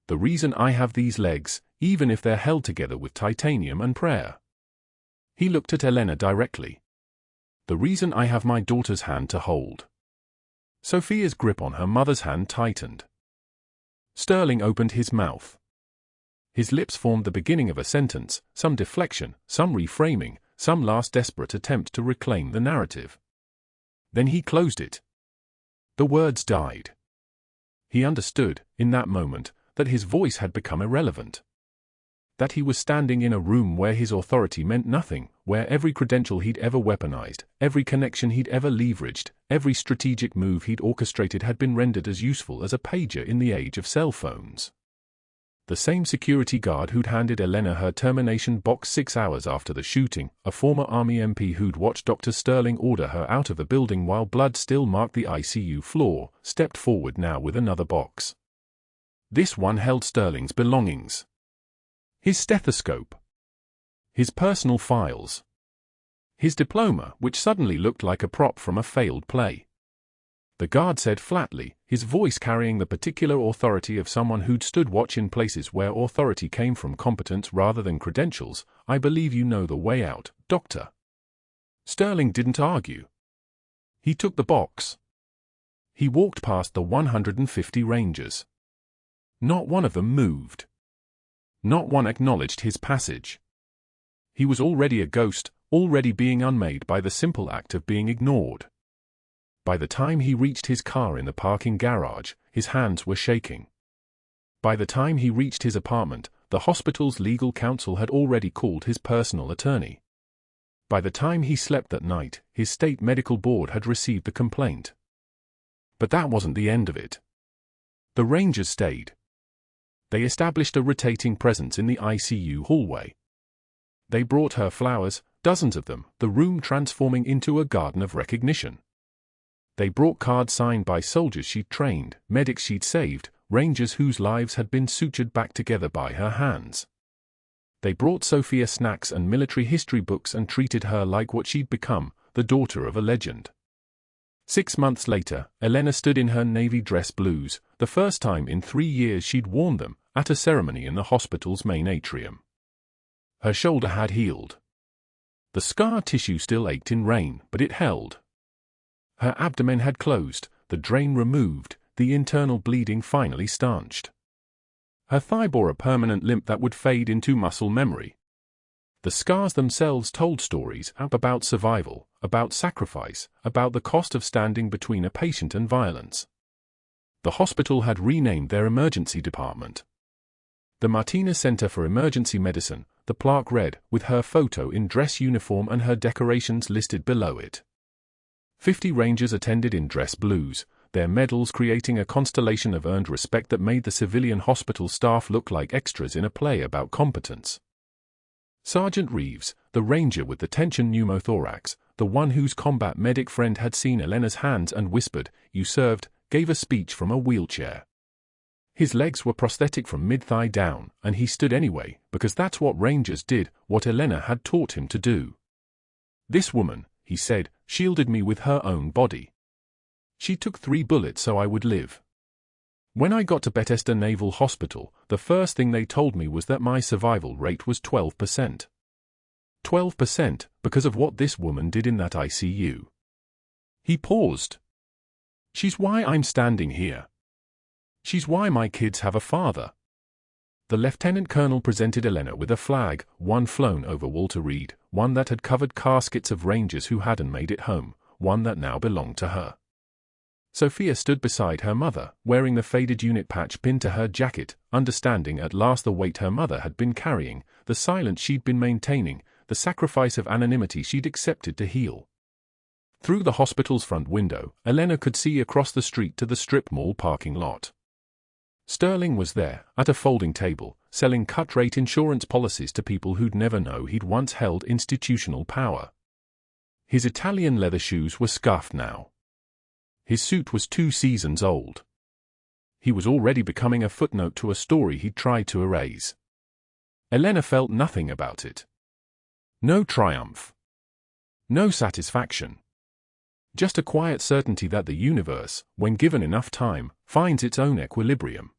The reason I have these legs, even if they're held together with titanium and prayer. He looked at Elena directly. The reason I have my daughter's hand to hold. Sophia's grip on her mother's hand tightened. Sterling opened his mouth. His lips formed the beginning of a sentence, some deflection, some reframing, some last desperate attempt to reclaim the narrative. Then he closed it. The words died. He understood, in that moment, that his voice had become irrelevant. That he was standing in a room where his authority meant nothing, where every credential he'd ever weaponized, every connection he'd ever leveraged, every strategic move he'd orchestrated had been rendered as useful as a pager in the age of cell phones. The same security guard who'd handed Elena her termination box 6 hours after the shooting, a former Army MP who'd watched Dr. Sterling order her out of the building while blood still marked the ICU floor, stepped forward now with another box. This one held Sterling's belongings. His stethoscope. His personal files. His diploma, which suddenly looked like a prop from a failed play. The guard said flatly, his voice carrying the particular authority of someone who'd stood watch in places where authority came from competence rather than credentials, "I believe you know the way out, Doctor." Sterling didn't argue. He took the box. He walked past the 150 Rangers. Not one of them moved. Not one acknowledged his passage. He was already a ghost, already being unmade by the simple act of being ignored. By the time he reached his car in the parking garage, his hands were shaking. By the time he reached his apartment, the hospital's legal counsel had already called his personal attorney. By the time he slept that night, his state medical board had received the complaint. But that wasn't the end of it. The Rangers stayed. They established a rotating presence in the ICU hallway. They brought her flowers, dozens of them, the room transforming into a garden of recognition. They brought cards signed by soldiers she'd trained, medics she'd saved, Rangers whose lives had been sutured back together by her hands. They brought Sophia snacks and military history books and treated her like what she'd become, the daughter of a legend. 6 months later, Elena stood in her navy dress blues, the first time in 3 years she'd worn them, at a ceremony in the hospital's main atrium. Her shoulder had healed. The scar tissue still ached in rain, but it held. Her abdomen had closed, the drain removed, the internal bleeding finally stanched. Her thigh bore a permanent limp that would fade into muscle memory. The scars themselves told stories about survival, about sacrifice, about the cost of standing between a patient and violence. The hospital had renamed their emergency department the Martinez Center for Emergency Medicine. The plaque read, with her photo in dress uniform and her decorations listed below it. 50 Rangers attended in dress blues, their medals creating a constellation of earned respect that made the civilian hospital staff look like extras in a play about competence. Sergeant Reeves, the Ranger with the tension pneumothorax, the one whose combat medic friend had seen Elena's hands and whispered, "You served," gave a speech from a wheelchair. His legs were prosthetic from mid-thigh down, and he stood anyway, because that's what Rangers did, what Elena had taught him to do. "This woman," he said, "shielded me with her own body. She took 3 bullets so I would live. When I got to Bethesda Naval Hospital, the first thing they told me was that my survival rate was 12%. 12% because of what this woman did in that ICU." He paused. "She's why I'm standing here. She's why my kids have a father." The lieutenant colonel presented Elena with a flag, one flown over Walter Reed, one that had covered caskets of Rangers who hadn't made it home, one that now belonged to her. Sophia stood beside her mother, wearing the faded unit patch pinned to her jacket, understanding at last the weight her mother had been carrying, the silence she'd been maintaining, the sacrifice of anonymity she'd accepted to heal. Through the hospital's front window, Elena could see across the street to the strip mall parking lot. Sterling was there, at a folding table, selling cut-rate insurance policies to people who'd never know he'd once held institutional power. His Italian leather shoes were scuffed now. His suit was 2 seasons old. He was already becoming a footnote to a story he'd tried to erase. Elena felt nothing about it. No triumph. No satisfaction. Just a quiet certainty that the universe, when given enough time, finds its own equilibrium.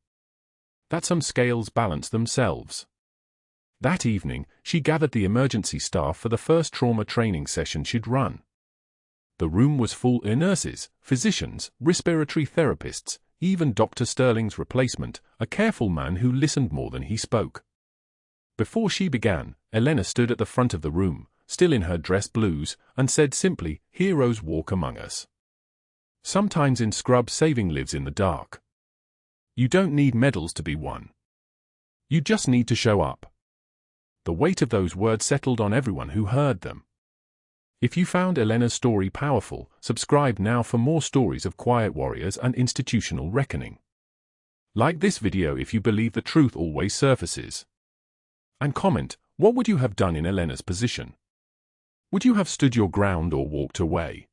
That some scales balance themselves. That evening, she gathered the emergency staff for the first trauma training session she'd run. The room was full of nurses, physicians, respiratory therapists, even Dr. Sterling's replacement, a careful man who listened more than he spoke. Before she began, Elena stood at the front of the room, still in her dress blues, and said simply, "Heroes walk among us. Sometimes in scrub saving lives in the dark. You don't need medals to be one. You just need to show up." The weight of those words settled on everyone who heard them. If you found Elena's story powerful, subscribe now for more stories of quiet warriors and institutional reckoning. Like this video if you believe the truth always surfaces. And comment, what would you have done in Elena's position? Would you have stood your ground or walked away?